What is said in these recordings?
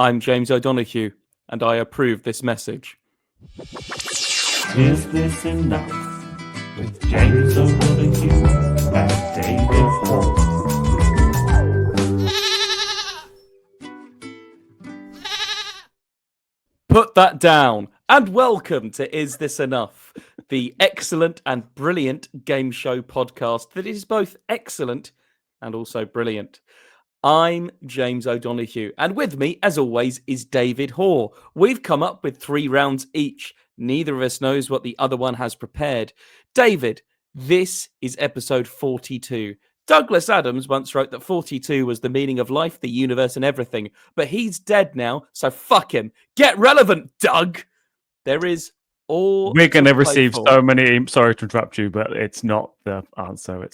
I'm James O'Donoghue, and I approve this message. Is this enough? With James O'Donoghue and David Hoare. Put that down, and welcome to Is This Enough, the excellent and brilliant game show podcast that is both excellent and also brilliant. I'm James O'Donoghue, and with me, as always, is David Hoare. We've come up with 3 rounds each. Neither of us knows what the other one has prepared. David, this is episode 42. Douglas Adams once wrote that 42 was the meaning of life, the universe, and everything. But he's dead now, so fuck him. Get relevant, Doug! There is all We're going to receive for. so many. Sorry to interrupt you, but it's not the answer.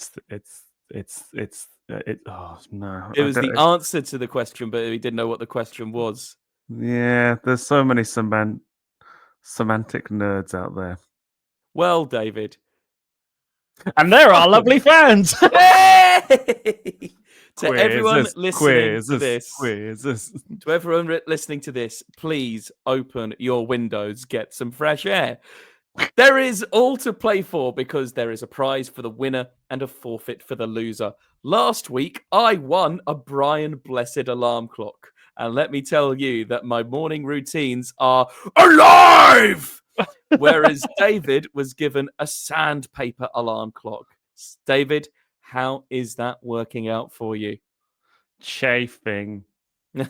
Oh no! It was the answer to the question, but we didn't know what the question was. Yeah, there's so many semantic nerds out there. Well, David. And there are lovely fans. Hey! To everyone listening to this, to everyone listening to this, please open your windows, get some fresh air. There is all to play for because there is a prize for the winner and a forfeit for the loser. Last week, I won a Brian Blessed alarm clock. And let me tell you that my morning routines are alive! Whereas David was given a sandpaper alarm clock. David, how is that working out for you? Chafing. To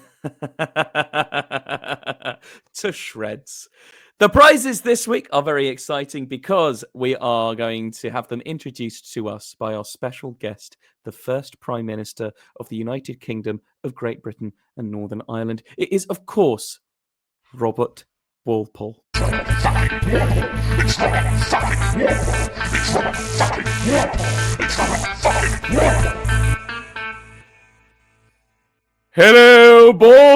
shreds. The prizes this week are very exciting because we are going to have them introduced to us by our special guest, the first Prime Minister of the United Kingdom of Great Britain and Northern Ireland. It is, of course, Robert Walpole. Hello, boys!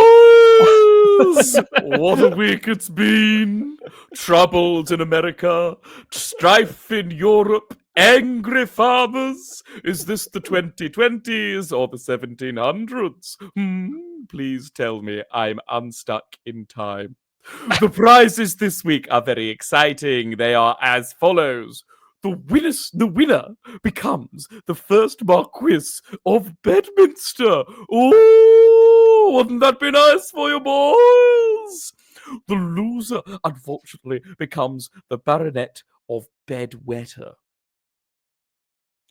What a week it's been. Troubles in America, strife in Europe, angry farmers. Is this the 2020s or the 1700s? Please tell me I'm unstuck in time. The prizes this week are very exciting. They are as follows. The winner becomes the first Marquis of Bedminster. Oh, wouldn't that be nice for you, boys? The loser, unfortunately, becomes the Baronet of Bedwetter.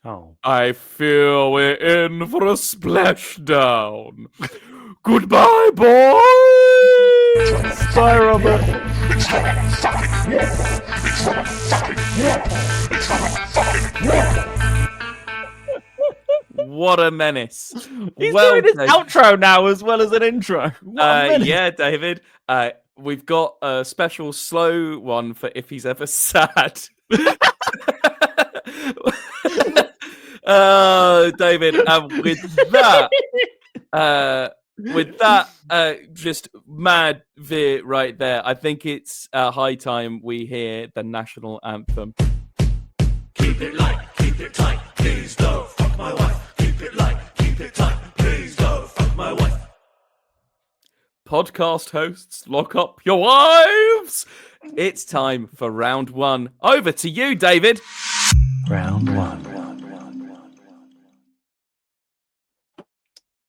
Oh. I feel we're in for a splashdown. Goodbye, boys! Bye, Robert. What a menace. He's doing his outro now as well as an intro. Yeah, David. We've got a special slow one for if he's ever sad. David, with that, just mad veer right there. I think it's high time we hear the national anthem. Keep it light, keep it tight, please don't fuck my wife. Keep it light, keep it tight, please don't fuck my wife. Podcast hosts, lock up your wives. It's time for round 1. Over to you, David. Round 1.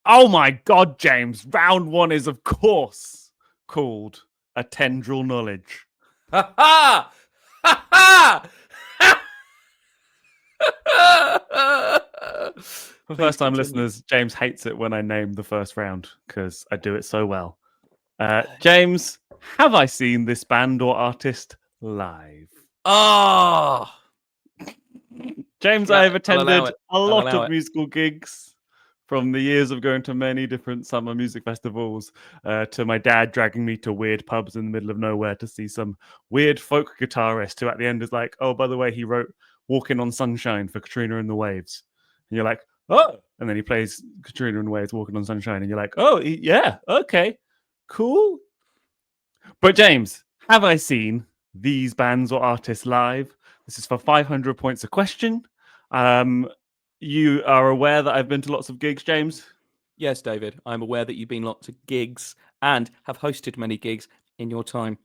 Oh my God, James. Round 1 is, of course, called A Tendril Knowledge. Ha ha! Ha ha! For first-time listeners, James hates it when I name the first round because I do it so well. James, have I seen this band or artist live? Ah! James, Yeah, I have attended a lot allow of it. musical gigs, from the years of going to many different summer music festivals to my dad dragging me to weird pubs in the middle of nowhere to see some weird folk guitarist who at the end is like, oh, by the way, he wrote Walking on Sunshine for Katrina and the Waves. And you're like, oh, and then he plays Katrina and the Waves, Walking on Sunshine. And you're like, oh, yeah, okay, cool. But James, have I seen these bands or artists live? This is for 500 points a question. You are aware that I've been to lots of gigs, James? Yes, David, I'm aware that you've been lots of gigs and have hosted many gigs in your time.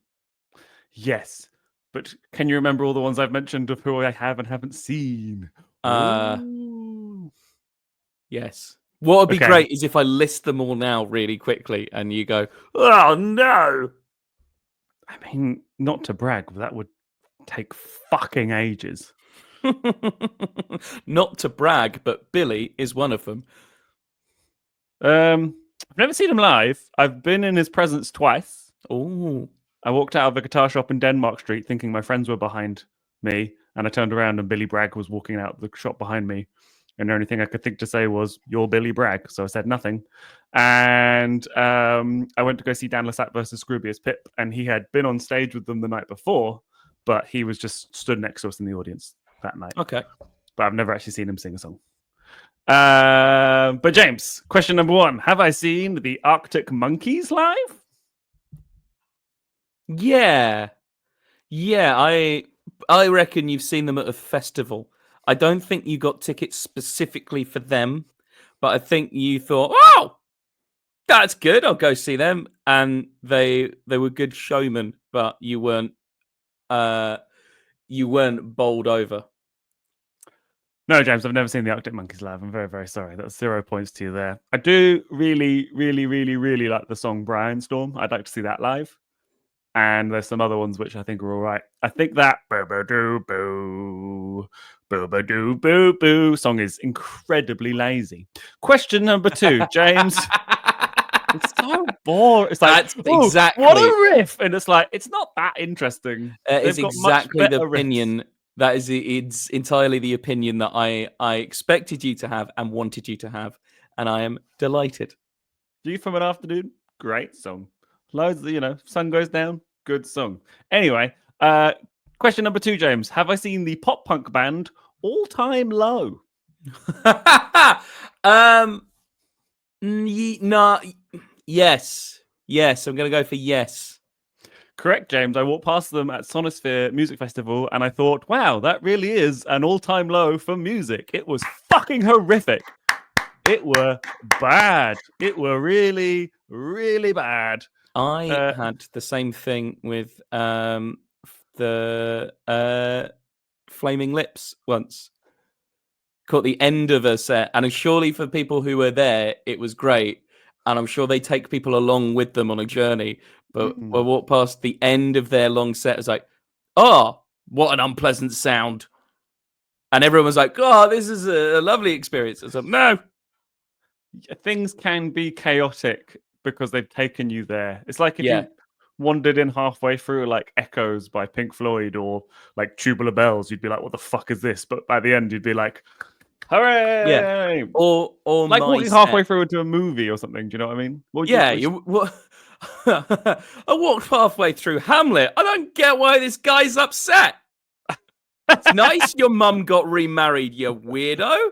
Yes. But can you remember all the ones I've mentioned of who I have and haven't seen? Ooh. Yes. What would be Okay. great is if I list them all now really quickly and you go, oh no. I mean, not to brag, but that would take fucking ages. Not to brag, but Billy is one of them. I've never seen him live. I've been in his presence twice. Oh. I walked out of a guitar shop in Denmark Street thinking my friends were behind me, and I turned around and Billy Bragg was walking out the shop behind me. And the only thing I could think to say was, "You're Billy Bragg," so I said nothing. And I went to go see Dan Lassatte versus Scroobius Pip, and he had been on stage with them the night before, but he was just stood next to us in the audience that night. Okay. But I've never actually seen him sing a song. But James, question number 1: have I seen the Arctic Monkeys live? Yeah. Yeah, I reckon you've seen them at a festival. I don't think you got tickets specifically for them, but I think you thought, "Oh, that's good. I'll go see them." And they were good showmen, but you weren't bowled over. No, James, I've never seen the Arctic Monkeys live. I'm very, very sorry. That's 0 points to you there. I do really, really, really, really like the song Brian Storm. I'd like to see that live. And there's some other ones which I think are all right. I think that boo-ba-doo-boo, boo-ba-doo-boo-boo song is incredibly lazy. Question number 2, James. It's so boring. It's like, That's exactly what a riff. And it's like, it's not that interesting. It's They've got exactly much the better riffs. opinion. That is, it's entirely the opinion that I expected you to have and wanted you to have, and I am delighted. View from an Afternoon, great song. Loads, sun goes down, good song. Anyway, question number 2, James. Have I seen the pop punk band All Time Low? No, yes, I'm gonna go for yes. Correct, James. I walked past them at Sonosphere Music Festival and I thought, wow, that really is an all-time low for music. It was fucking horrific. It were bad. It were really, really bad. I had the same thing with the Flaming Lips once. Caught the end of a set, and surely for people who were there, it was great. And I'm sure they take people along with them on a journey. But I walked past the end of their long set, I was like, oh, what an unpleasant sound. And everyone was like, oh, this is a lovely experience. I was like, no. Things can be chaotic because they've taken you there. It's like if Yeah. you wandered in halfway through like Echoes by Pink Floyd or like Tubular Bells, you'd be like, what the fuck is this? But by the end, you'd be like, hooray! Yeah. Or like my walking halfway through into a movie or something. Do you know what I mean? I walked halfway through Hamlet. I don't get why this guy's upset. It's nice your mum got remarried, you weirdo.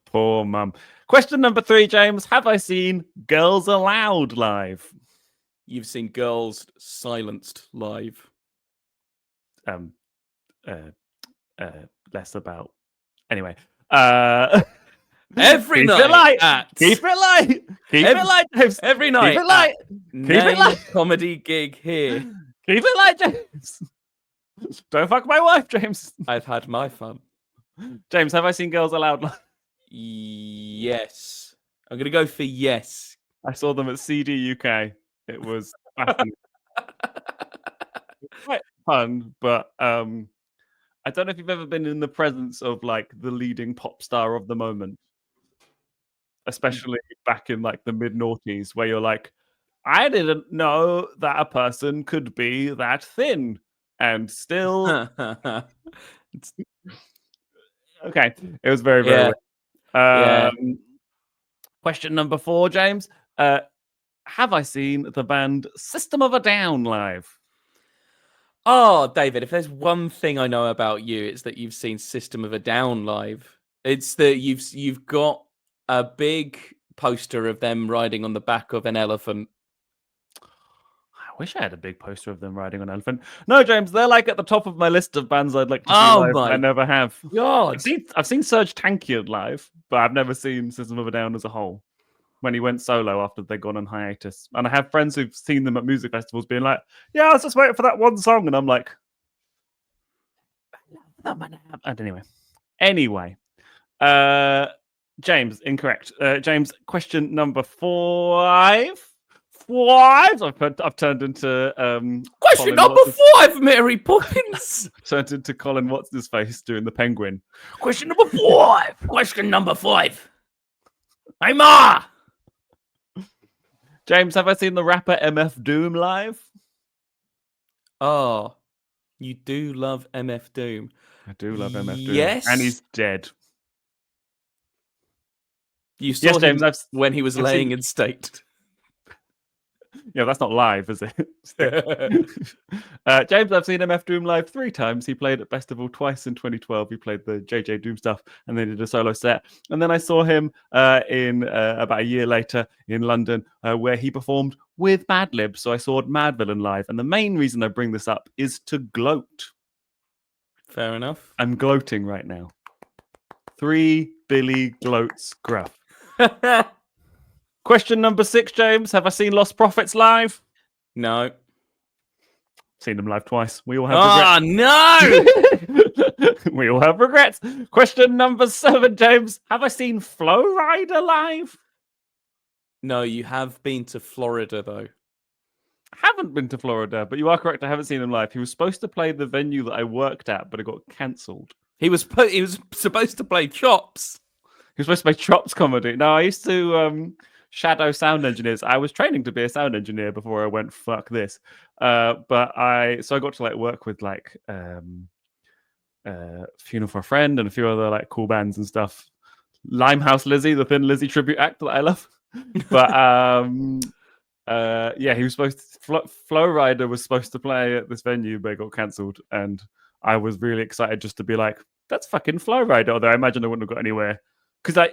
Poor mum. Question number 3, James. Have I seen Girls Aloud live? You've seen Girls Silenced live. Less about. Anyway. Every keep night. It light. At... Keep it light. Keep it light, James. Every night. Keep it light. Keep it light. Comedy gig here. Keep it light, James. Don't fuck my wife, James. I've had my fun. James, have I seen Girls Aloud live? Yes. I'm going to go for yes. I saw them at CD UK. It was quite fun, but I don't know if you've ever been in the presence of like the leading pop star of the moment, especially back in like the mid-noughties, where you're like, I didn't know that a person could be that thin and still. Okay, it was very, very weird. Question number 4, James. Have I seen the band System of a Down live? Oh, David, if there's one thing I know about you, it's that you've seen System of a Down live. It's that you've got a big poster of them riding on the back of an elephant. I wish I had a big poster of them riding on an elephant. No, James, they're like at the top of my list of bands I'd like to see live. I never have. God. I've seen Serge Tankian live, but I've never seen System of a Down as a whole. when he went solo after they'd gone on hiatus. And I have friends who've seen them at music festivals being like, yeah, I was just waiting for that one song. And I'm like, and anyway, James, incorrect. James, question number 5. I've turned into Question Colin number What's-his- 5, Mary Poppins. turned into Colin what's his face doing the penguin. Question number 5. Question number 5. Hey, Ma. James, have I seen the rapper MF Doom live? Oh, you do love MF Doom. I do love MF Doom. Yes. And he's dead. You saw him James, when he was I've laying seen- in state. Yeah, that's not live, is it? James, I've seen MF Doom live 3 times. He played at Festival twice in 2012. He played the JJ Doom stuff and then did a solo set. And then I saw him in about a year later in London where he performed with Madlib. So I saw Madvillain live. And the main reason I bring this up is to gloat. Fair enough. I'm gloating right now. 3 Billy gloats gruff. Question number 6, James. Have I seen Lost Prophets live? No. Seen them live twice. We all have Oh, regrets. no. We all have regrets. Question number 7, James. Have I seen Flow Rider live? No, you have been to Florida, though. I haven't been to Florida, but you are correct. I haven't seen him live. He was supposed to play the venue that I worked at, but it got cancelled. He was supposed to play Chops. He was supposed to play Chops comedy. Now, I used to shadow sound engineers. I was training to be a sound engineer before I went, fuck this. But I got to like work with like Funeral for a Friend and a few other like cool bands and stuff. Limehouse Lizzie, the Thin Lizzy tribute act that I love. But yeah, he was supposed to, Flow Rider was supposed to play at this venue, but it got cancelled. And I was really excited just to be like, that's fucking Flow Rider. Although I imagine I wouldn't have got anywhere. Because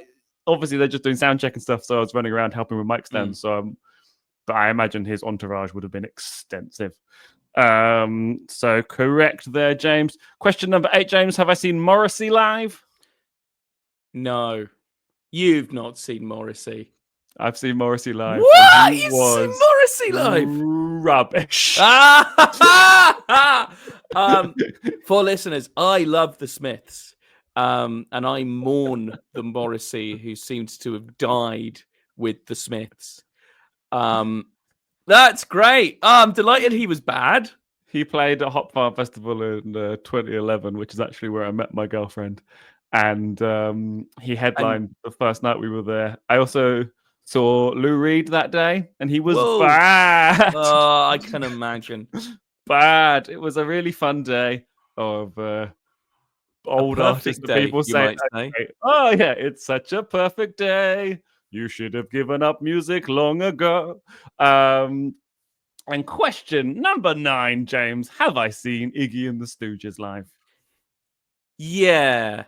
obviously they're just doing sound check and stuff, so I was running around helping with mic stands. So, but I imagine his entourage would have been extensive. So correct there, James. Question number 8, James. Have I seen Morrissey live? No. You've not seen Morrissey. I've seen Morrissey live. What? He You've was seen Morrissey live? Rubbish. For listeners, I love the Smiths. And I mourn the Morrissey who seems to have died with the Smiths. That's great. I'm delighted he was bad. He played at Hop Farm Festival in 2011, which is actually where I met my girlfriend. And he headlined the first night we were there. I also saw Lou Reed that day, and he was bad. Oh, I can imagine. Bad. It was a really fun day of old artists that people say, oh yeah, it's such a perfect day. You should have given up music long ago. And question number 9, James. Have I seen Iggy and the Stooges live? Yeah.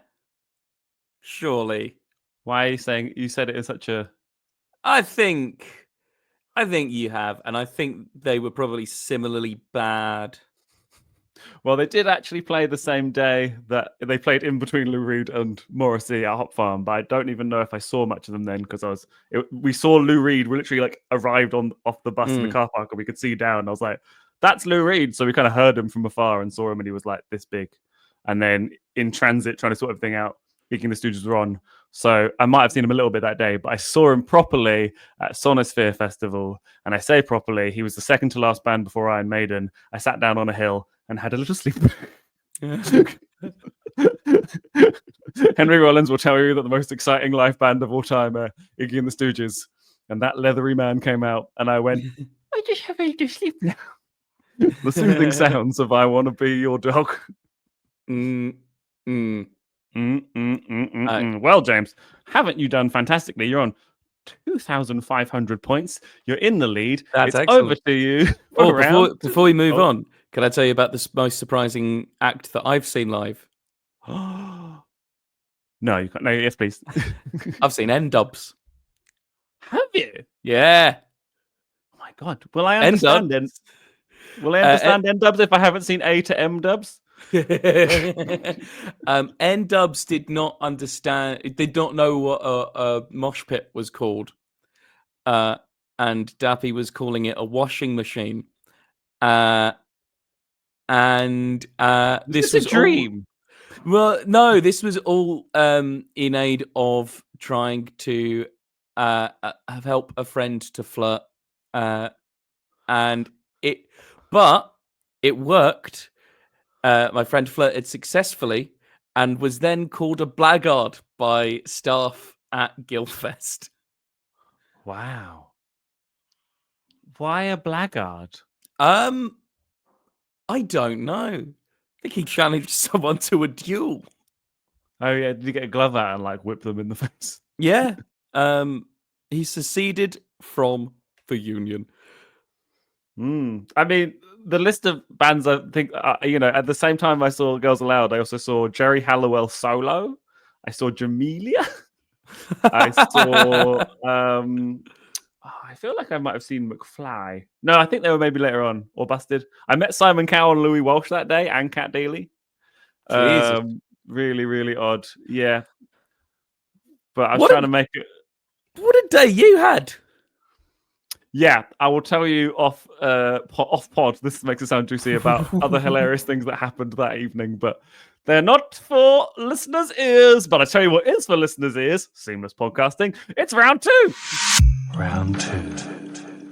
Surely. Why are you saying you said it in such a... I think you have, and I think they were probably similarly bad. Well, they did actually play the same day that they played in between Lou Reed and Morrissey at Hop Farm, but I don't even know if I saw much of them then because we saw Lou Reed. We literally like arrived off the bus in the car park and we could see down. I was like, that's Lou Reed. So we kind of heard him from afar and saw him, and he was like this big. And then in transit, trying to sort everything out, Iggy and the Stooges were on. So I might have seen him a little bit that day, but I saw him properly at Sonosphere Festival. And I say properly, he was the second to last band before Iron Maiden. I sat down on a hill and had a little sleep. Henry Rollins will tell you that the most exciting live band of all time are Iggy and the Stooges. And that leathery man came out, and I went, I just have a little sleep now. The soothing sounds of I Want to Be Your Dog. Well, James, haven't you done fantastically? You're on 2,500 points. You're in the lead. That's it's excellent. over to you. Before we move on, can I tell you about the most surprising act that I've seen live? No, you can't. No, yes, please. I've seen N-Dubs. Have you? Yeah. Oh my God. Will I understand then? Will I understand N-Dubs if I haven't seen A to M-Dubs? N-Dubs did not understand. Did not know what a mosh pit was called. and Dappy was calling it a washing machine. And this was a dream. Well, no, this was all in aid of trying to help a friend to flirt, and it worked. My friend flirted successfully and was then called a blackguard by staff at Guildfest. Wow. Why a blackguard? I don't know. I think he challenged someone to a duel. Oh yeah, did you get a glove out and like whip them in the face? Yeah. He seceded from the union. I mean, the list of bands I think, at the same time I saw Girls Aloud, I also saw Jerry Halliwell solo. I saw Jamelia. I saw. I feel like I might have seen McFly. No, I think they were maybe later on or Busted. I met Simon Cowell and Louis Walsh that day, and Cat Daly. Jesus. Really, really odd. Yeah, but I was trying to make it. What a day you had! Yeah, I will tell you off pod. This makes it sound juicy about other hilarious things that happened that evening, but they're not for listeners' ears. But I tell you what is for listeners' ears: seamless podcasting. It's round 2. Round 2.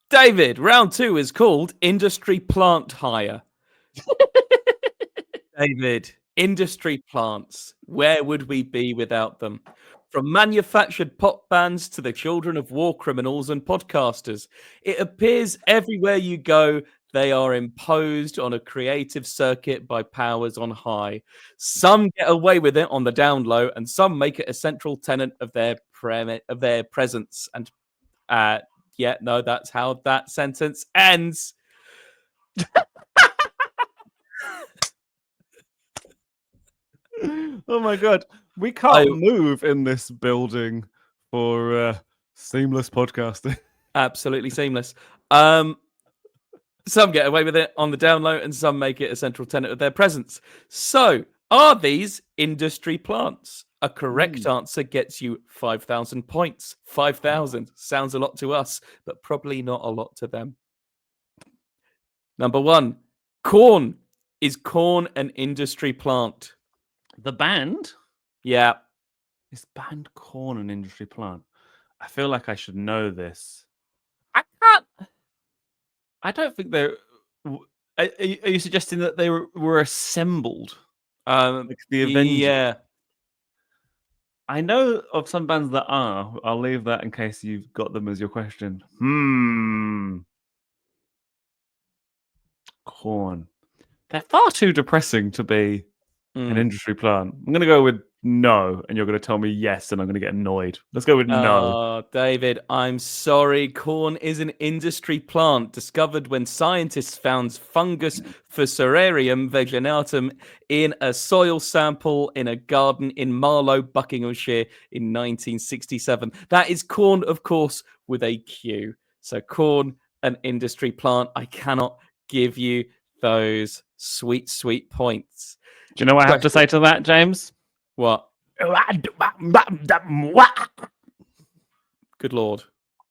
David, round 2 is called Industry Plant Hire. David, industry plants. Where would we be without them? From manufactured pop bands to the children of war criminals and podcasters, it appears everywhere you go, they are imposed on a creative circuit by powers on high. Some get away with it on the down low, and some make it a central tenet of their presence. And that's how that sentence ends. Oh my god, we can't move in this building for seamless podcasting. Absolutely seamless. Some get away with it on the down low, and some make it a central tenet of their presence. So, are these industry plants? A correct answer gets you 5,000 points. 5,000 sounds a lot to us, but probably not a lot to them. Number 1, corn. Is corn an industry plant? The band? Yeah. Is band corn an industry plant? I feel like I should know this. I can't. I don't think they're. Are you suggesting that they were assembled? Like the Avengers? Yeah. I know of some bands that are. I'll leave that in case you've got them as your question. Corn. They're far too depressing to be an industry plant. I'm going to go with no, and you're going to tell me yes, and I'm going to get annoyed. Let's go with no. David, I'm sorry. Corn is an industry plant discovered when scientists found fungus Fusarium vaginatum in a soil sample in a garden in Marlow, Buckinghamshire in 1967. That is corn, of course, with a Q. So corn, an industry plant. I cannot give you those sweet, sweet points. Do you know what I have to say to that, James? What? Good Lord.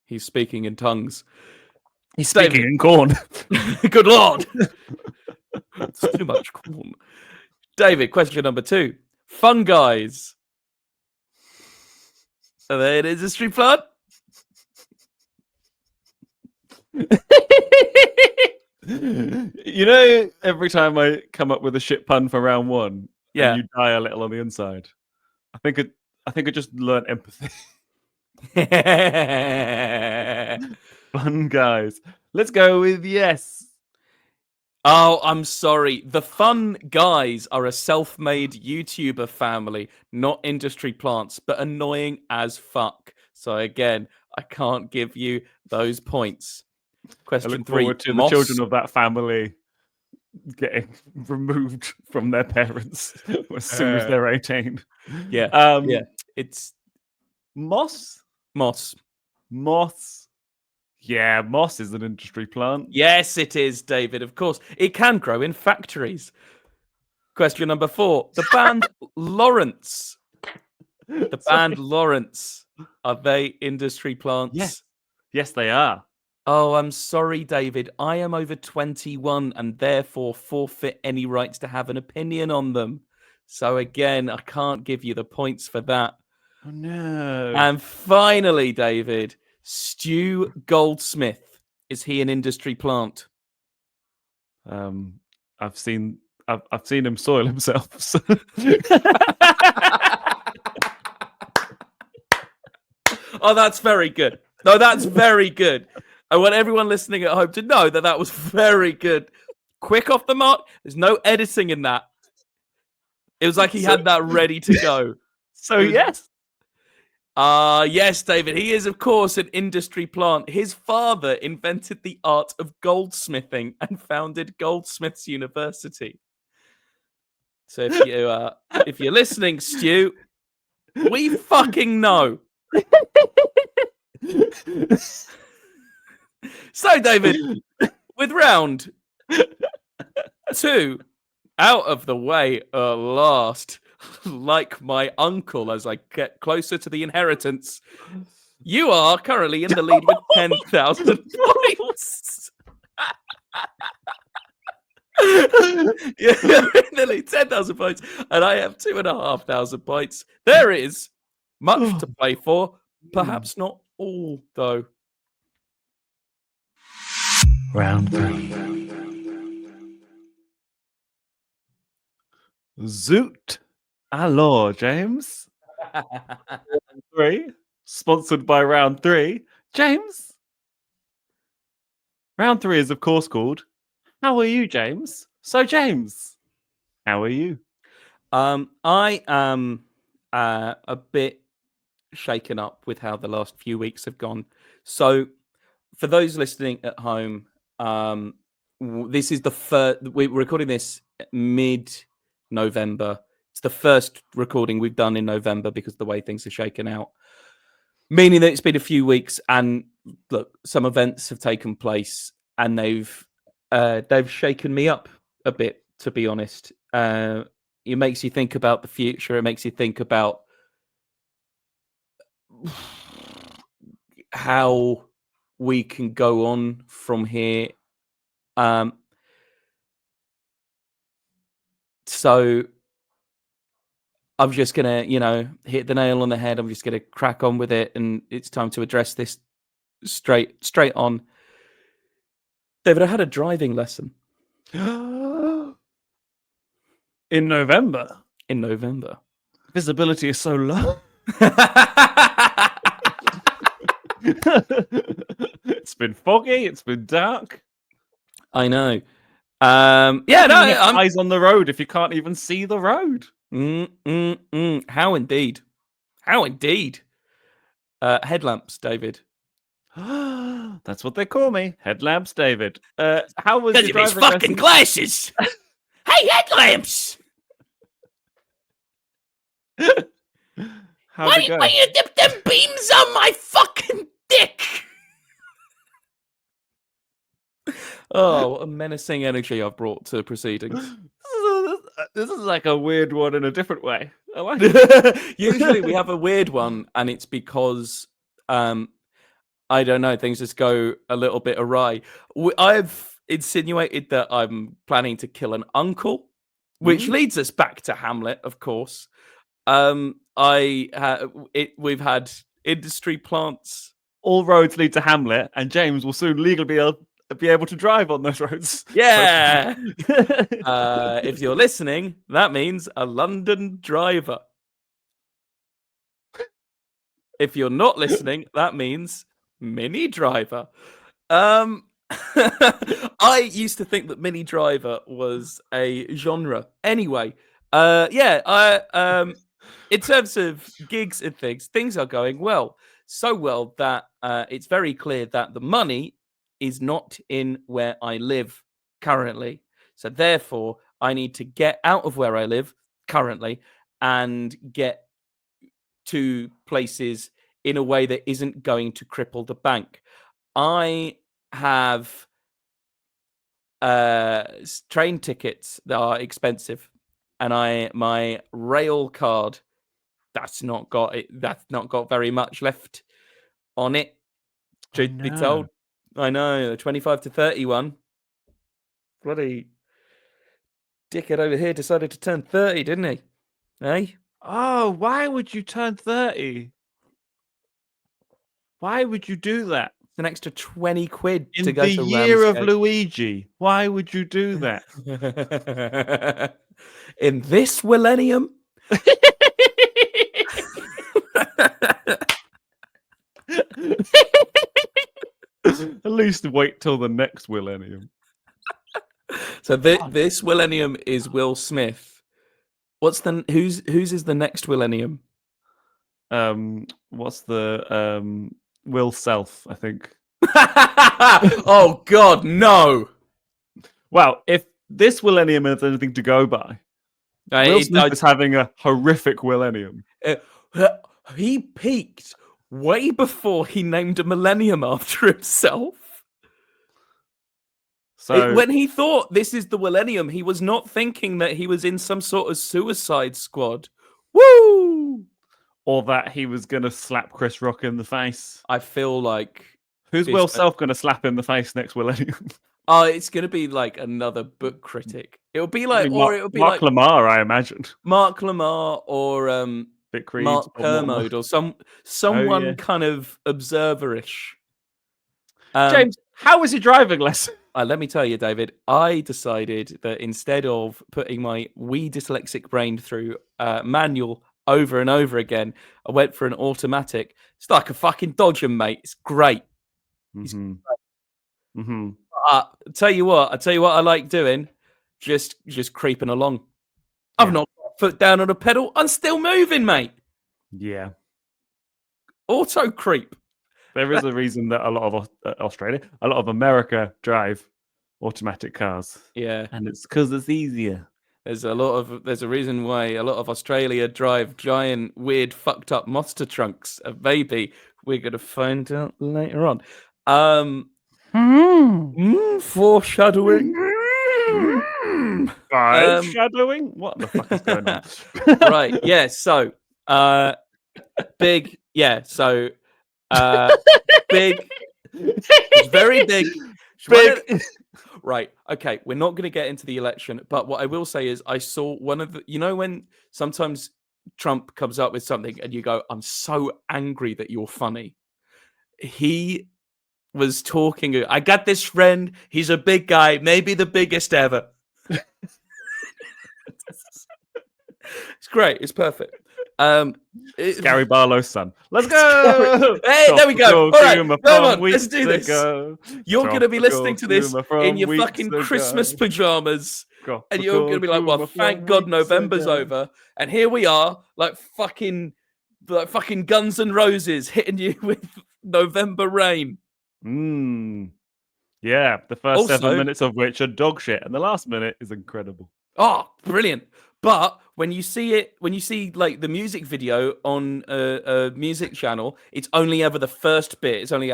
He's speaking in tongues. He's speaking in corn. Good Lord. It's too much corn. David, question number 2. Fungi. Are they an industry plant? You know, every time I come up with a shit pun for round 1, yeah, and you die a little on the inside. I think I just learned empathy. Fun guys. Let's go with yes. Oh, I'm sorry. The Fun Guys are a self-made YouTuber family, not industry plants, but annoying as fuck. So again, I can't give you those points. Question I look 3. forward to the children of that family getting removed from their parents as soon as they're 18. Yeah. It's moss. Yeah, moss is an industry plant. Yes, it is, David. Of course, it can grow in factories. Question number 4. The band Lawrence. The band Lawrence. Are they industry plants? Yes. Yes, they are. Oh, I'm sorry, David. I am over 21 and therefore forfeit any rights to have an opinion on them. So again, I can't give you the points for that. Oh no. And finally, David, Stu Goldsmith. Is he an industry plant? I've seen him soil himself. So. Oh, that's very good. No, that's very good. I want everyone listening at home to know that that was very good. Quick off the mark. There's no editing in that. It was like he had that ready to go. So yes. Yes, David. He is, of course, an industry plant. His father invented the art of goldsmithing and founded Goldsmiths University. So if you're listening, Stu, we fucking know. So, David, with round 2 out of the way at last, like my uncle as I get closer to the inheritance, you are currently in the lead with 10,000 points. You're in the lead, 10,000 points, and I have 2,500 points. There is much to play for, perhaps not all, though. Round 3. Zoot. Alors, James. 3. Sponsored by Round 3. James. Round 3 is, of course, called How Are You, James? So, James, how are you? I am a bit shaken up with how the last few weeks have gone. So, for those listening at home, this is the first. We're recording this mid-November. It's the first recording we've done in November because of the way things are shaken out. Meaning that it's been a few weeks, and look, some events have taken place, and they've shaken me up a bit. To be honest, it makes you think about the future. It makes you think about how we can go on from here. So I'm just gonna, hit the nail on the head. I'm just gonna crack on with it, and it's time to address this straight on. David, I had a driving lesson In November. in November. Visibility is so low. It's been foggy. It's been dark. I know. I'm eyes on the road if you can't even see the road. How indeed. Headlamps, David. That's what they call me, Headlamps David. How was Because your of his driving fucking lesson? glasses. Hey, headlamps! How'd it go? Why you dip them beams on my fucking dick? Oh, what a menacing energy I've brought to proceedings. This is like a weird one in a different way. I like it. Usually we have a weird one, and it's because I don't know, things just go a little bit awry. I've insinuated that I'm planning to kill an uncle, which leads us back to Hamlet, of course. We've had industry plants. All roads lead to Hamlet, and James will soon legally be able to drive on those roads. Yeah. If you're listening, that means a London driver. If you're not listening, that means Mini Driver. I used to think that Mini Driver was a genre. Anyway, in terms of gigs and things are going well. So well that it's very clear that the money is not in where I live currently. So therefore, I need to get out of where I live currently and get to places in a way that isn't going to cripple the bank. I have train tickets that are expensive, and my rail card that's not got it. That's not got very much left on it. Truth be told, I know the 25 to 31. Bloody dickhead over here decided to turn 30, didn't he? Eh? Oh, why would you turn 30? Why would you do that? It's an extra 20 quid In to go the to year of Ramsgate. Luigi, why would you do that? In this millennium. At least wait till the next millennium. So this millennium is Will Smith. Whose is the next millennium? What's the Will Self, I think. Oh God, no! Well, if this millennium has anything to go by, Will Smith is having a horrific millennium. He peaked way before he named a millennium after himself. So When he thought this is the millennium, he was not thinking that he was in some sort of Suicide Squad. Woo! Or that he was going to slap Chris Rock in the face. I feel like... Who's Will Self going to slap in the face next millennium? Oh, it's going to be like another book critic. It'll be like... Mark Lamar, I imagine. Mark Lamar or Mark Kermode or someone kind of observerish. James, how was your driving lesson? Let me tell you, David, I decided that instead of putting my wee dyslexic brain through manual over and over again, I went for an automatic. It's like a fucking Dodger, mate. It's great. Tell you what I like doing. Just creeping along. Yeah. I've not got a foot down on a pedal. I'm still moving, mate. Yeah. Auto creep. There is a reason that a lot of a lot of America drive automatic cars. Yeah. And it's because it's easier. There's a reason why a lot of Australia drive giant, weird, fucked up monster trunks. Maybe we're going to find out later on. Foreshadowing. Shadowing? What the fuck is going on? Right. Yeah. So, big. Yeah. So, big. It's very big. Big. Right. Okay. We're not going to get into the election, but what I will say is I saw one of the, when sometimes Trump comes up with something and you go, I'm so angry that you're funny. He was talking, I got this friend. He's a big guy, maybe the biggest ever. It's great. It's perfect. Gary Barlow's son. Let's go. Hey, there we go. All right, come on, let's do this. You're going to be listening to this in your fucking Christmas pajamas, and you're going to be like, "Well, thank God November's over." And here we are, like fucking Guns N' Roses hitting you with November rain. Yeah, the first 7 minutes of which are dog shit, and the last minute is incredible. Oh, brilliant. But when you see like the music video on a music channel, it's only ever the first bit. It's only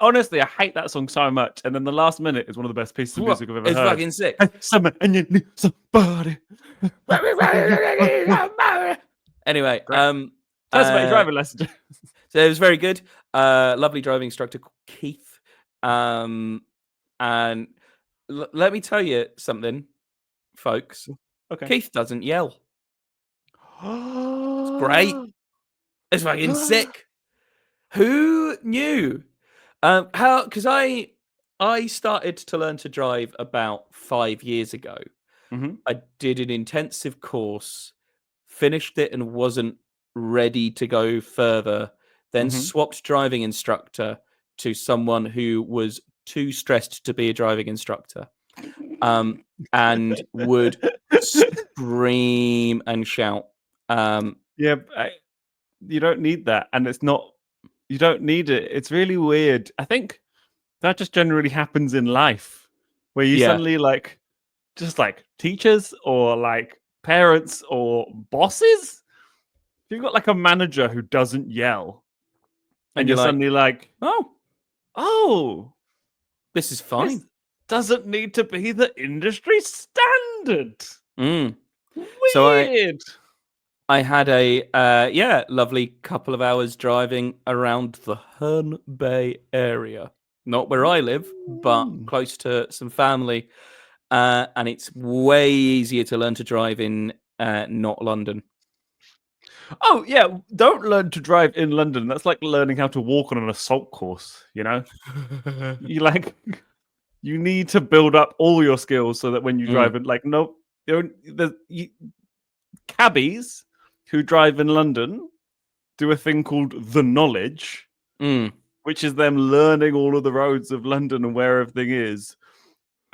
honestly, I hate that song so much. And then the last minute is one of the best pieces of music I've ever heard. It's fucking sick. Summer and you need somebody. Anyway, tell us about your driving lesson. So it was very good. Lovely driving instructor Keith. And let me tell you something, folks. Okay. Keith doesn't yell. It's great. It's fucking sick. Who knew? Because I started to learn to drive about 5 years ago. Mm-hmm. I did an intensive course, finished it and wasn't ready to go further. Then swapped driving instructor to someone who was too stressed to be a driving instructor, and would scream and shout. You don't need that, and you don't need it. It's really weird. I think that just generally happens in life, where you suddenly just teachers or like parents or bosses. If you've got like a manager who doesn't yell, and you're suddenly like, oh. This is fine. This doesn't need to be the industry standard. London. Mm. Weird. So I had a lovely couple of hours driving around the Herne Bay area. Not where I live, but close to some family. And it's way easier to learn to drive in not London. Oh yeah, don't learn to drive in London. That's like learning how to walk on an assault course. You like you need to build up all your skills so that when you drive in, like no, cabbies who drive in London do a thing called the knowledge, which is them learning all of the roads of London and where everything is.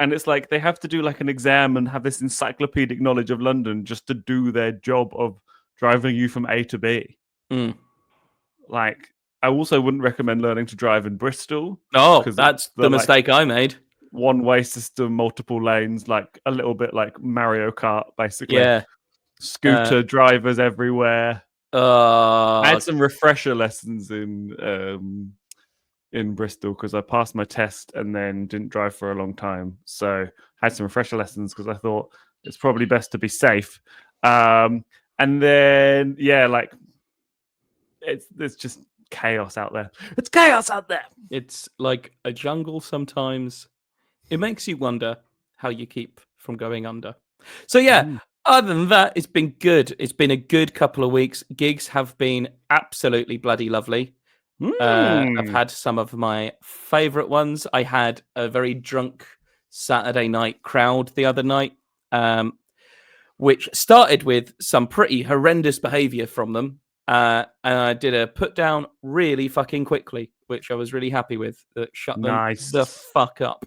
And it's like they have to do like an exam and have this encyclopedic knowledge of London just to do their job of driving you from A to B. Like, I also wouldn't recommend learning to drive in Bristol. Oh, that's the mistake I made. One-way system, multiple lanes, like a little bit like Mario Kart, basically. Yeah. Scooter drivers everywhere. I had some refresher lessons in Bristol because I passed my test and then didn't drive for a long time. So I had some refresher lessons because I thought it's probably best to be safe. And then, yeah, like it's just chaos out there. It's chaos out there. It's like a jungle sometimes. It makes you wonder how you keep from going under. So yeah, other than that, it's been good. It's been a good couple of weeks. Gigs have been absolutely bloody lovely. I've had some of my favorite ones. I had a very drunk Saturday night crowd the other night, which started with some pretty horrendous behavior from them. And I did a put down really fucking quickly, which I was really happy with. That shut them the fuck up.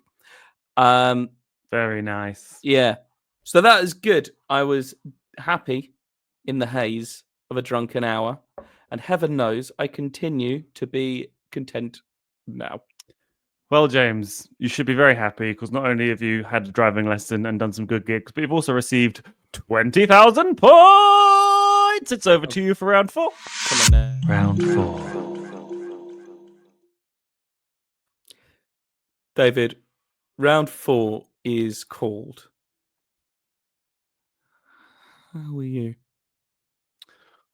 Very nice. Yeah. So that is good. I was happy in the haze of a drunken hour. And heaven knows I continue to be content now. Well, James, you should be very happy because not only have you had a driving lesson and done some good gigs, but you've also received 20,000 points. It's over to you for round 4. Come on now. Round 4. David, round 4 is called How are you?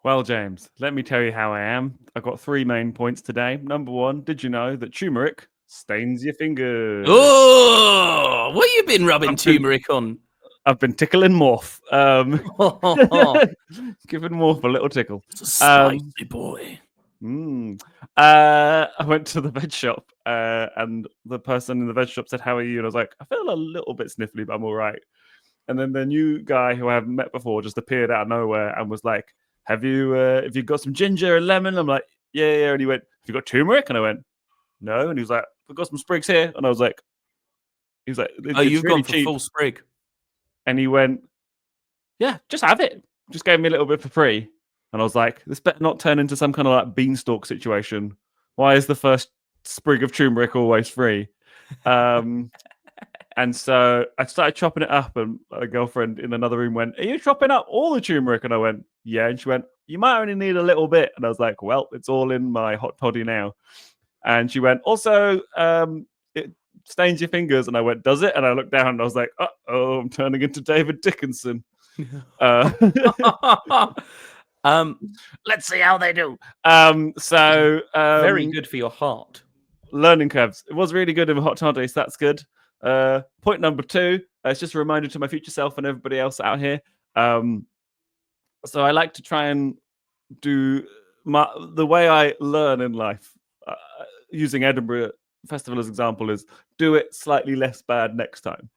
Well, James, let me tell you how I am. I've got 3 main points today. Number 1, did you know that turmeric stains your fingers? Oh, what you been rubbing turmeric on? I've been tickling Morph. Giving Morph a little tickle. Spicy boy. I went to the veg shop and the person in the veg shop said, "How are you?" And I was like, "I feel a little bit sniffly, but I'm all right." And then the new guy who I haven't met before just appeared out of nowhere and was like, have you got some ginger and lemon? I'm like, yeah. And he went, have you got turmeric? And I went, no. And he was like, we've got some sprigs here. And I was like, oh, you've really gone for cheap. full sprig. And he went, yeah, just have it. Just gave me a little bit for free. And I was like, this better not turn into some kind of like beanstalk situation. Why is the first sprig of turmeric always free? And so I started chopping it up, and a girlfriend in another room went, are you chopping up all the turmeric? And I went, yeah. And she went, you might only need a little bit. And I was like, well, it's all in my hot toddy now. And she went, also, it stains your fingers. And I went, does it? And I looked down and I was like, uh-oh, I'm turning into David Dickinson. Let's see how they do. Very good for your heart. Learning curves. It was really good in hot toddy, so that's good. Point number 2, it's just a reminder to my future self and everybody else out here. So I like to try and do the way I learn in life, using Edinburgh Festival as an example, is do it slightly less bad next time.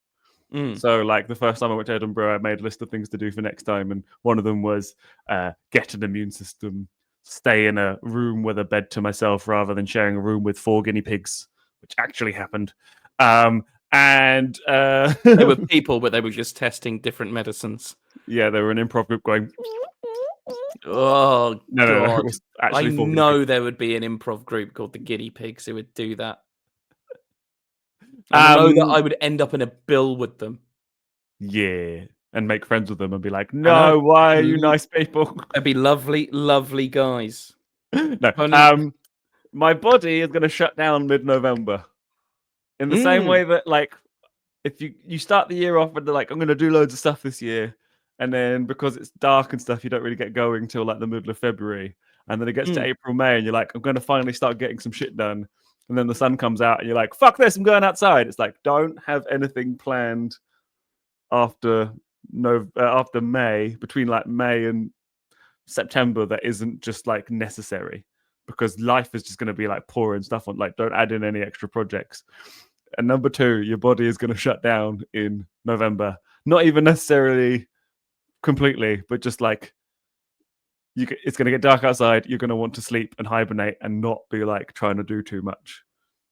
So like the first time I went to Edinburgh, I made a list of things to do for next time. And one of them was get an immune system, stay in a room with a bed to myself rather than sharing a room with 4 guinea pigs, which actually happened. And they were people, but they were just testing different medicines. Yeah, they were an improv group going. Oh, no, God. no, it was actually I know there would be an improv group called the Guinea Pigs who would do that. I know that I would end up in a bill with them. Yeah, and make friends with them and be like, no, why are you nice people? They'd be lovely, lovely guys. No, my body is going to shut down mid-November. In the same way that, like, if you start the year off with like, I'm going to do loads of stuff this year, and then because it's dark and stuff, you don't really get going till like the middle of February, and then it gets to April, May, and you're like, I'm going to finally start getting some shit done, and then the sun comes out, and you're like, fuck this, I'm going outside. It's like, don't have anything planned after after May, between like May and September, that isn't just like necessary, because life is just going to be like pouring stuff on. Like, don't add in any extra projects. And number two, your body is going to shut down in November. Not even necessarily completely, but just like it's going to get dark outside. You're going to want to sleep and hibernate and not be like trying to do too much.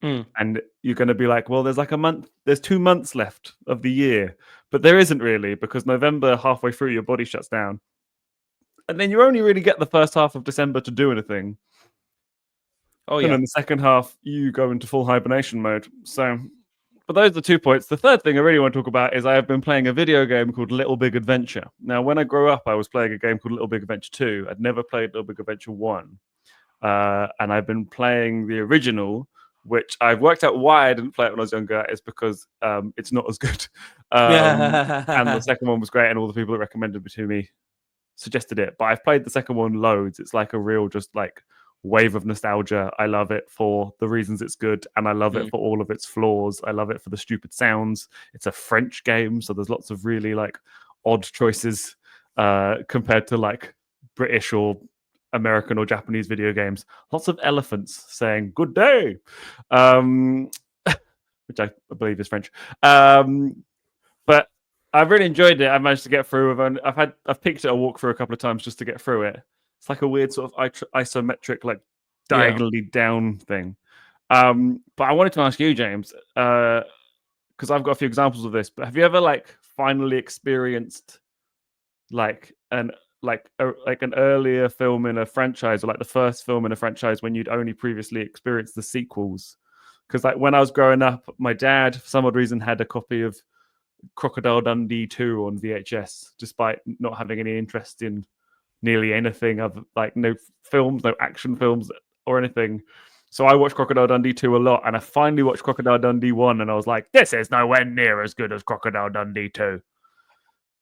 And you're going to be like, well, there's like a month, there's 2 months left of the year, but there isn't really, because November, halfway through, your body shuts down. And then you only really get the first half of December to do anything. Oh, And yeah. in the second half, you go into full hibernation mode. So, but those are 2 points. The third thing I really want to talk about is I have been playing a video game called Little Big Adventure. Now, when I grew up, I was playing a game called Little Big Adventure 2. I'd never played Little Big Adventure 1. And I've been playing the original, which I've worked out why I didn't play it when I was younger, is because it's not as good. And the second one was great, and all the people that recommended it to me suggested it. But I've played the second one loads. It's like a real just like wave of nostalgia. I love it for the reasons it's good, and I love it for all of its flaws. I love it for the stupid sounds. It's a French game, so there's lots of really like odd choices compared to like British or American or Japanese video games. Lots of elephants saying good day, which I believe is French. But I've really enjoyed it. I managed to get through. I've picked it a walk through a couple of times just to get through it. It's like a weird sort of isometric, like diagonally down thing. But I wanted to ask you, James, because I've got a few examples of this. But have you ever like finally experienced like an earlier film in a franchise, or like the first film in a franchise, when you'd only previously experienced the sequels? Because like when I was growing up, my dad, for some odd reason, had a copy of Crocodile Dundee 2 on VHS, despite not having any interest in nearly anything of like no films, no action films or anything. So I watched Crocodile Dundee 2 a lot, and I finally watched Crocodile Dundee 1, and I was like, this is nowhere near as good as Crocodile Dundee 2.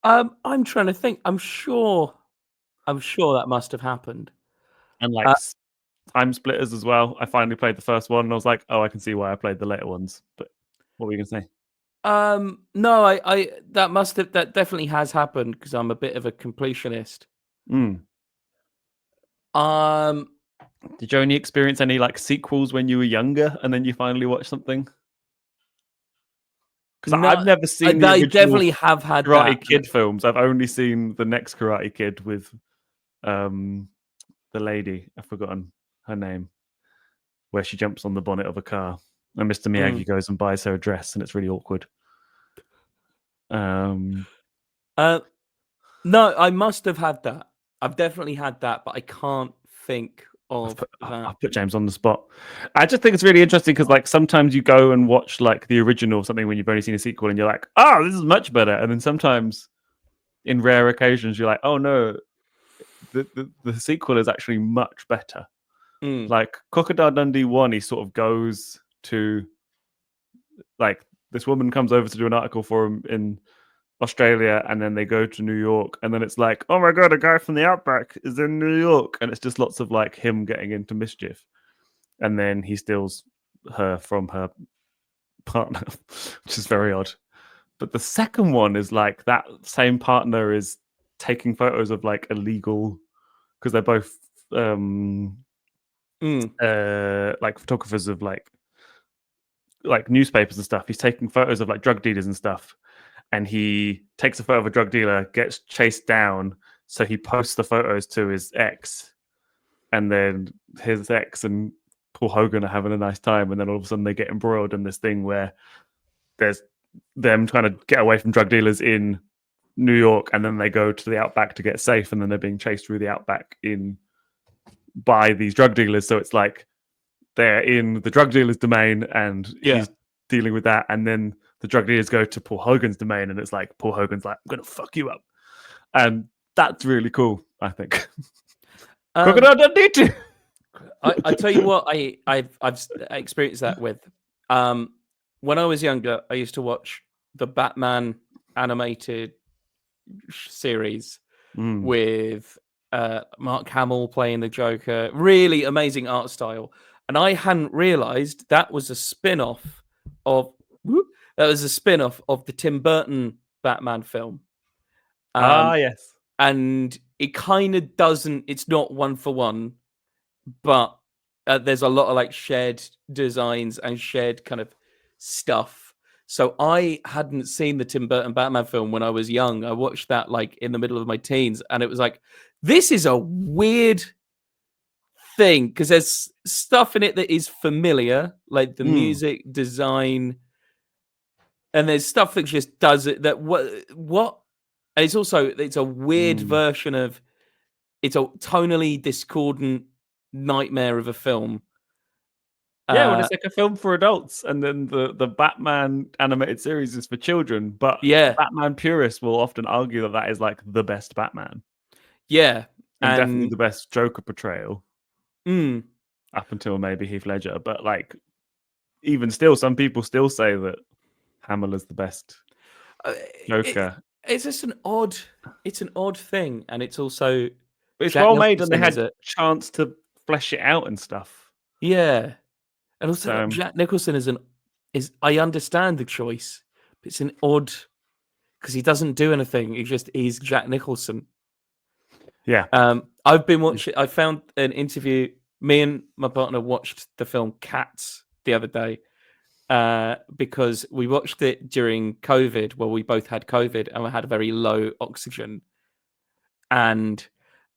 I'm trying to think. I'm sure that must have happened. And like Time Splitters as well. I finally played the first one, and I was like, oh, I can see why I played the later ones. But what were you gonna say? No, I that definitely has happened, because I'm a bit of a completionist. Did you only experience any like sequels when you were younger, and then you finally watched something? Because I've never seen the original definitely have had Karate that. Kid films. I've only seen the next Karate Kid with the lady. I've forgotten her name, where she jumps on the bonnet of a car, and Mr. Miyagi goes and buys her a dress, and it's really awkward. No, I must have had that. I've definitely had that, but I can't think of that. I'll put James on the spot. I just think it's really interesting, because like sometimes you go and watch like the original or something when you've only seen a sequel, and you're like, oh, this is much better. And then sometimes, in rare occasions, you're like, oh no, the sequel is actually much better. Like Crocodile Dundee 1, he sort of goes to, like, this woman comes over to do an article for him in Australia, and then they go to New York, and then it's like, oh my god, a guy from the Outback is in New York, and it's just lots of like him getting into mischief, and then he steals her from her partner, which is very odd. But the second one is like that same partner is taking photos of like illegal, because they're both like photographers of like newspapers and stuff. He's taking photos of like drug dealers and stuff, and he takes a photo of a drug dealer, gets chased down, so he posts the photos to his ex, and then his ex and Paul Hogan are having a nice time, and then all of a sudden they get embroiled in this thing where there's them trying to get away from drug dealers in New York, and then they go to the Outback to get safe, and then they're being chased through the Outback by these drug dealers. So it's like they're in the drug dealer's domain, and he's dealing with that, and then the drug dealers go to Paul Hogan's domain, and it's like Paul Hogan's like, I'm gonna fuck you up, and that's really cool, I think. Crocodile Dundee 2. I tell you what, I've experienced that with. When I was younger, I used to watch the Batman animated series Mm. with Mark Hamill playing the Joker. Really amazing art style. And I hadn't realized that was a spin-off of the Tim Burton Batman film. Yes. And it kind of doesn't, it's not one for one, but there's a lot of like shared designs and shared kind of stuff. So I hadn't seen the Tim Burton Batman film when I was young. I watched that like in the middle of my teens, and it was like, this is a weird thing because there's stuff in it that is familiar, like the music design, and there's stuff that just does it. That what, and it's a weird version of, it's a tonally discordant nightmare of a film. Yeah, well, it's like a film for adults, and then the Batman animated series is for children. But Yeah. Batman purists will often argue that that is like the best Batman, Yeah, and definitely the best Joker portrayal mm, up until maybe Heath Ledger. But like, even still, some people still say that Hamill is the best Joker. it's just an odd thing, and it's also But it's Jack well made, and they Nicholson is had chance to flesh it out and stuff. yeah, and also So, Jack Nicholson is I understand the choice, but it's an odd because he doesn't do anything. He's Jack Nicholson. yeah. I've been watching. I found an interview. Me and my partner watched the film Cats the other day because we watched it during COVID. Well, we both had COVID and we had a very low oxygen, and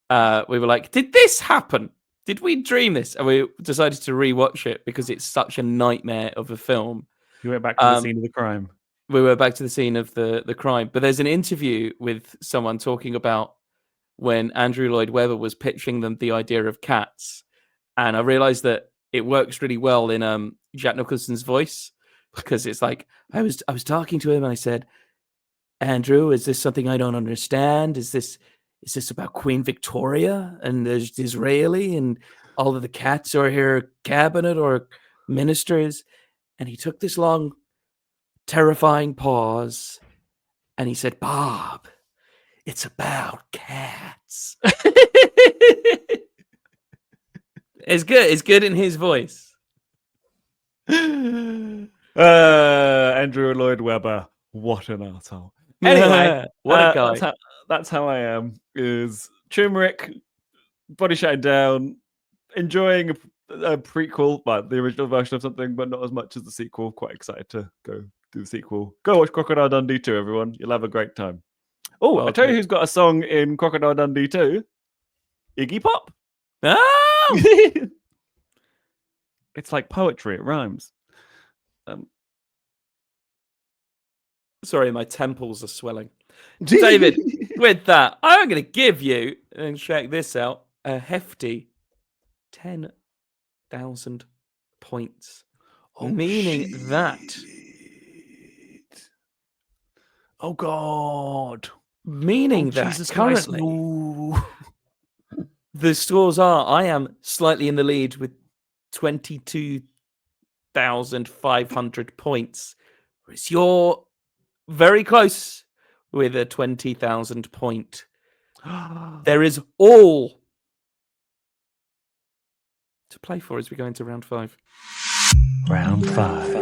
we were like, "Did this happen? Did we dream this?" And we decided to rewatch it because it's such a nightmare of a film. You went back to the scene of the crime. We were back to the scene of the crime, but there's an interview with someone talking about when Andrew Lloyd Webber was pitching them the idea of Cats, and I realized that it works really well in Jack Nicholson's voice because it's like I was talking to him and I said, "Andrew, is this something I don't understand? Is this about Queen Victoria and there's Disraeli and all of the cats are here, cabinet or ministers?" And he took this long, terrifying pause, and he said, "Bob, it's about cats." It's good. It's good in his voice. Andrew Lloyd Webber, what an asshole. Anyway, what a guy. That's how I am. Is turmeric, body shutting down, enjoying a prequel, but the original version of something, but not as much as the sequel. Quite excited to go do the sequel. Go watch Crocodile Dundee 2, everyone. You'll have a great time. Oh, Well, I tell you who's got a song in Crocodile Dundee 2. Iggy Pop. Oh! It's like poetry. It rhymes. Sorry, my temples are swelling. David, with that, I'm going to give you, and check this out, a hefty 10,000 points. Meaning that... Oh, God. Meaning that Jesus currently... Christ, no. The scores are, I am slightly in the lead with 22,500 points. Whereas you're very close with a 20,000 point. There is all to play for as we go into round 5. Round 5.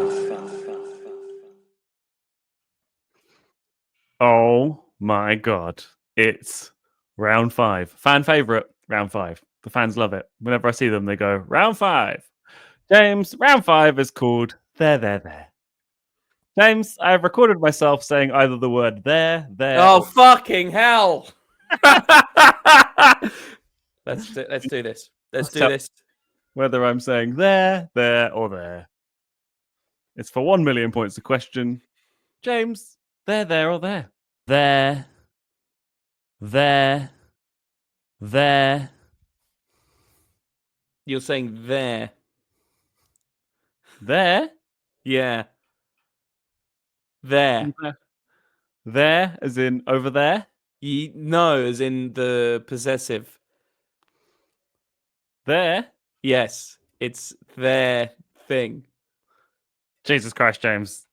Oh my God. It's round 5. Fan favorite, round 5. The fans love it. Whenever I see them, they go, round 5. James, round 5 is called There. James, I've recorded myself saying either the word there, Oh, or... fucking hell. Let's do this. Let's do this. Whether I'm saying there, or there. It's for 1 million points a question. James, there, or there? There. You're saying there. There? Yeah. There. There, as in over there? No, as in the possessive. There? Yes, it's their thing. Jesus Christ, James.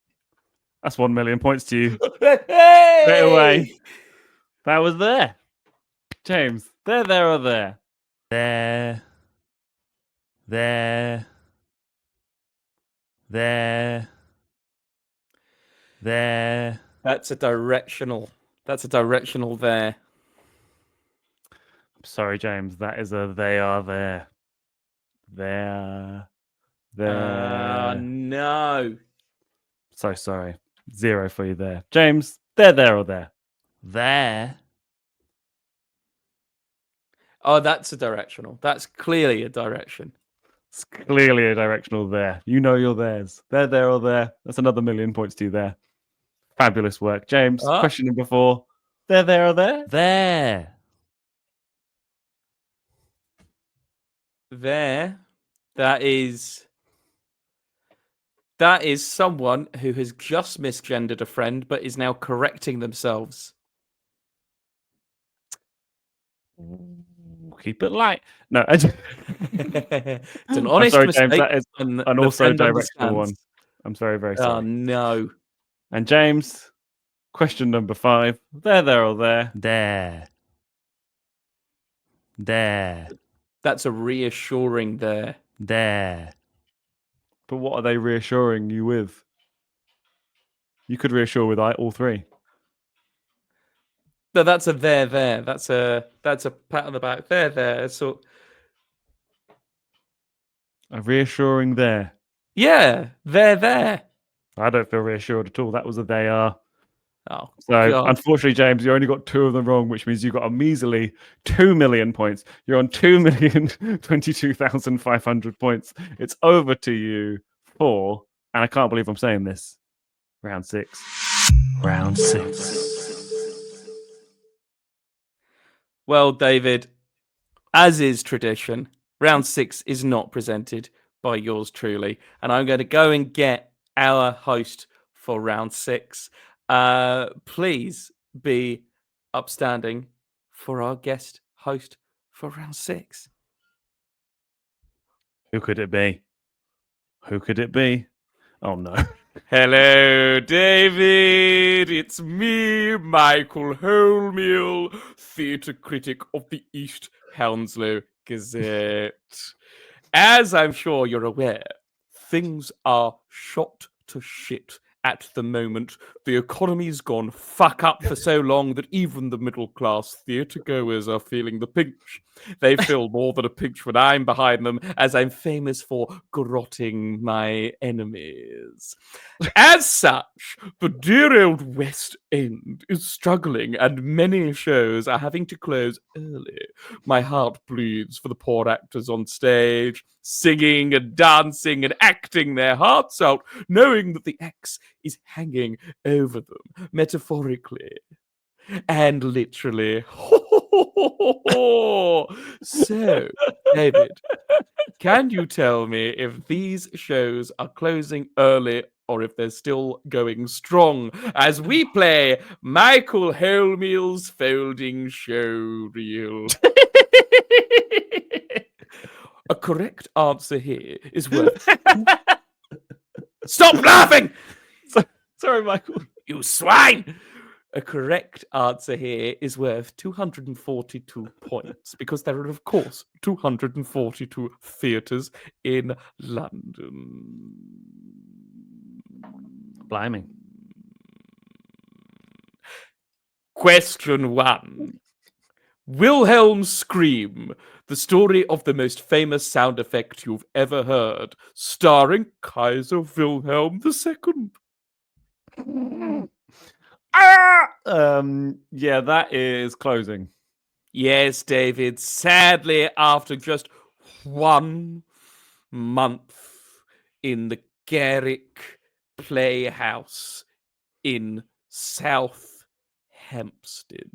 That's 1 million points to you. Hey! Straight away. That was there. James, there, or there. There. There. There. There. That's a directional. That's a directional there. I'm sorry, James. That is a they are there. There. There. No. So sorry. 0 for you there. James, there, or there. There. Oh, that's a directional. That's clearly a direction. It's clearly a directional there. You know your theirs. There, or there. That's another 1 million points to you there. Fabulous work. James, question number 4. There, or there? There. There. That is someone who has just misgendered a friend but is now correcting themselves. Keep it light. No, It's an honest sorry, mistake. James, that is and an the also friend directional one. understands. I'm very, very Oh, sorry. no. And James, question number 5. There, or there? There. There. That's a reassuring there. There. But what are they reassuring you with? You could reassure with all 3. No, that's a there. That's a pat on the back. There. So A reassuring there. yeah, there. I don't feel reassured at all. That was a they are. Oh, So, God. unfortunately, James, you only got 2 of them wrong, which means you got a measly 2 million points. You're on 2,022,500 points. It's over to you for, and I can't believe I'm saying this, round 6. Round 6. Well, David, as is tradition, round 6 is not presented by yours truly, and I'm going to go and get our host for round 6. Please be upstanding for our guest host for round 6. Who could it be? Who could it be? Oh, no. Hello, David. It's me, Michael Wholemeal, theatre critic of the East Hounslow Gazette. As I'm sure you're aware, things are shot to shit at the moment. The economy's gone fuck up for so long that even the middle class theatre goers are feeling the pinch. They feel more than a pinch when I'm behind them, as I'm famous for garrotting my enemies. As such, the dear old West End is struggling, and many shows are having to close early. My heart bleeds for the poor actors on stage, singing and dancing and acting their hearts out, knowing that the X is hanging over them, metaphorically and literally. So, David, can you tell me if these shows are closing early or if they're still going strong as we play Michael Wholemeal's folding show reel? A correct answer here is worth. Stop laughing! Sorry, Michael. You swine! A correct answer here is worth 242 points because there are, of course, 242 theatres in London. Blimey. Question 1. Wilhelm's Scream, the story of the most famous sound effect you've ever heard, starring Kaiser Wilhelm II. Yeah, that is closing. Yes, David. Sadly, after just 1 month in the Garrick Playhouse in South Hampstead.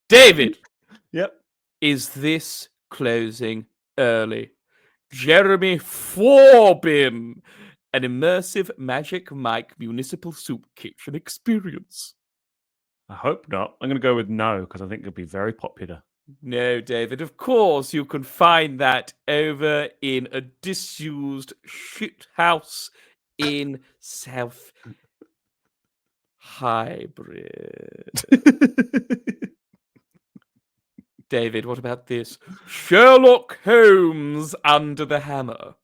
David, Yep. is this closing early? Jeremy Forbin, an immersive Magic Mike municipal soup kitchen experience. I hope not. I'm going to go with no because I think it'll be very popular. No, David, of course you can find that over in a disused shit house in South Hybrid. David, what about this? Sherlock Holmes under the hammer.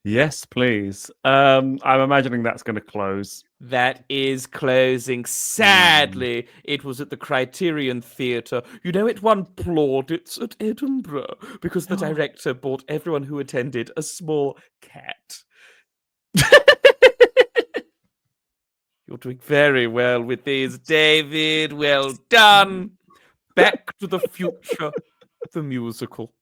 Yes, please. I'm imagining that's going to close. That is closing. Sadly, it was at the Criterion Theatre. You know, it won plaudits at Edinburgh because the director bought everyone who attended a small cat. You're doing very well with these, David. Well done. Back to the Future, the musical.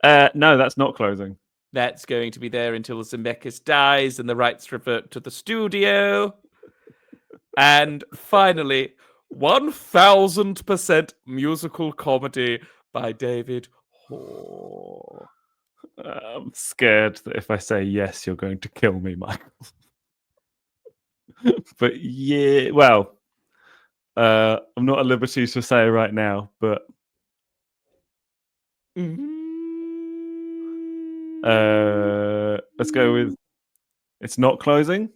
No, that's not closing. That's going to be there until Zemeckis dies and the rights revert to the studio. And finally, 1000% musical comedy by David Hoare. I'm scared that if I say yes, you're going to kill me, Michael. But yeah, well, I'm not at liberty to say right now, but let's go with it's not closing.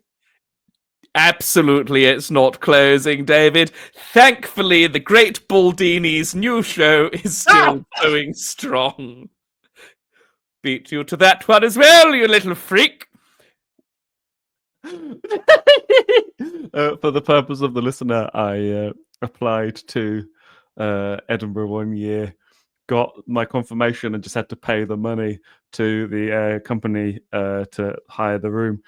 Absolutely, it's not closing, David. Thankfully, the Great Baldini's new show is still going strong. Beat you to that one as well, you little freak. For the purpose of the listener, I applied to Edinburgh one year, got my confirmation, and just had to pay the money to the company to hire the room.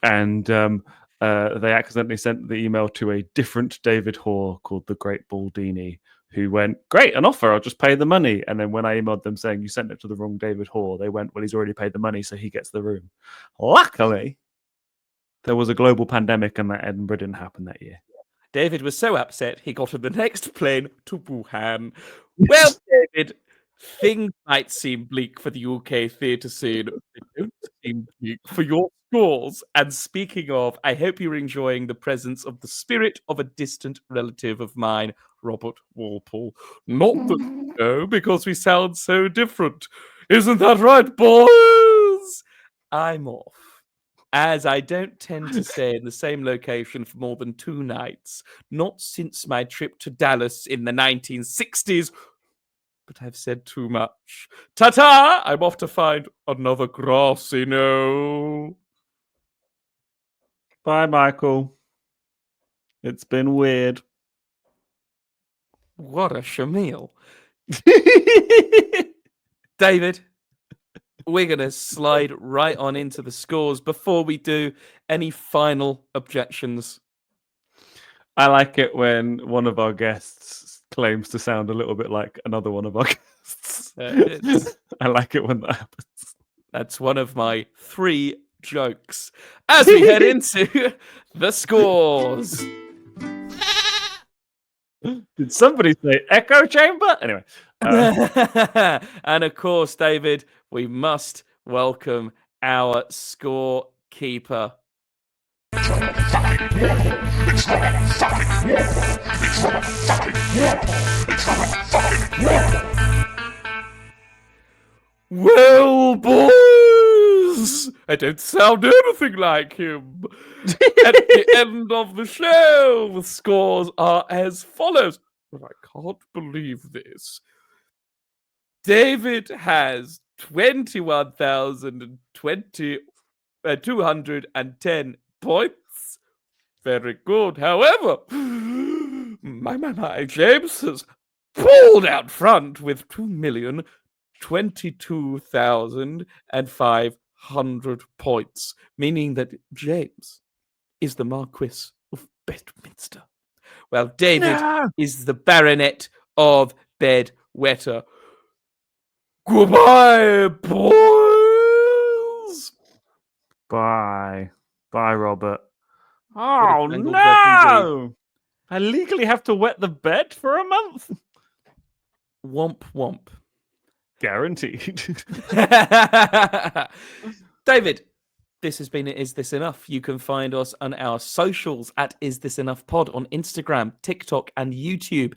And they accidentally sent the email to a different David Hoare called the Great Baldini, who went, "Great, an offer, I'll just pay the money." And then when I emailed them saying, "You sent it to the wrong David Hoare," they went, "Well, he's already paid the money, so he gets the room." Luckily, there was a global pandemic and that Edinburgh didn't happen that year. David was so upset, he got on the next plane to Wuhan. Well, David, things might seem bleak for the UK theatre scene. They don't seem bleak for your scores. And speaking of, I hope you're enjoying the presence of the spirit of a distant relative of mine, Robert Walpole. Not that you know, because we sound so different. Isn't that right, boys? I'm off, as I don't tend to stay in the same location for more than 2 nights, not since my trip to Dallas in the 1960s. But I've said too much. Ta-ta! I'm off to find another grassy knoll. Bye, Michael. It's been weird. What a shamil. David, we're going to slide right on into the scores. Before we do, any final objections? I like it when one of our guests claims to sound a little bit like another one of our guests. I like it when that happens. That's one of my 3 jokes. As we head into the scores. Did somebody say echo chamber? Anyway. And of course, David, we must welcome our scorekeeper. Well, boys, I don't sound anything like him. At the end of the show, the scores are as follows. But I can't believe this. David has 21,210 points. Very good. However, my James has pulled out front with 2,022,500 points, meaning that James is the Marquis of Bedminster, while David is the Baronet of Bedwetter. Goodbye, boys. Bye, Robert. Oh no! I legally have to wet the bed for a month. Womp womp. Guaranteed. David, This has been Is This Enough? You can find us on our socials at Is This Enough Pod on Instagram, TikTok, and YouTube.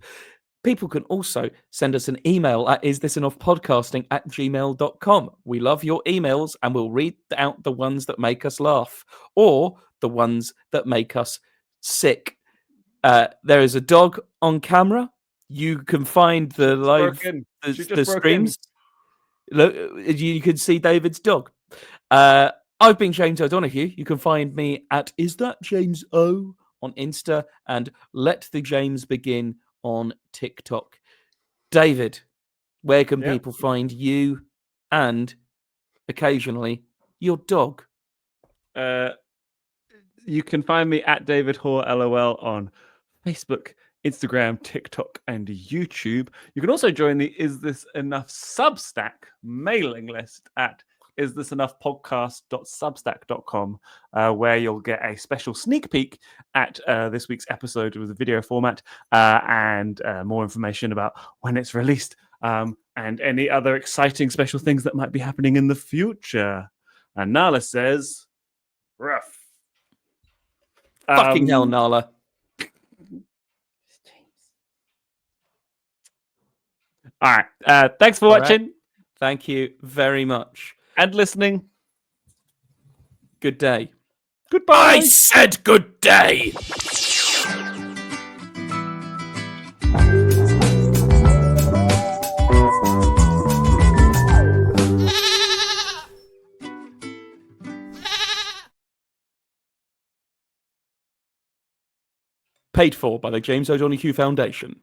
People can also send us an email at isthisenoughpodcasting@gmail.com. We love your emails and we'll read out the ones that make us laugh or the ones that make us sick. There is a dog on camera. You can find the live the streams. Look, you can see David's dog. I've been James O'Donoghue. You can find me at Is That James O on Insta and Let the James Begin on TikTok. David, where can people find you and occasionally your dog? You can find me at David Hoare LOL on Facebook, Instagram, TikTok, and YouTube. You can also join the Is This Enough Substack mailing list at isthisenoughpodcast.substack.com, where you'll get a special sneak peek at this week's episode with a video format and more information about when it's released and any other exciting special things that might be happening in the future. And Nala says, rough. Fucking hell, Nala. All right. Thanks for watching. Right. Thank you very much. And listening. Good day. Goodbye. I said good day. Paid for by the James O'Donoghue Foundation.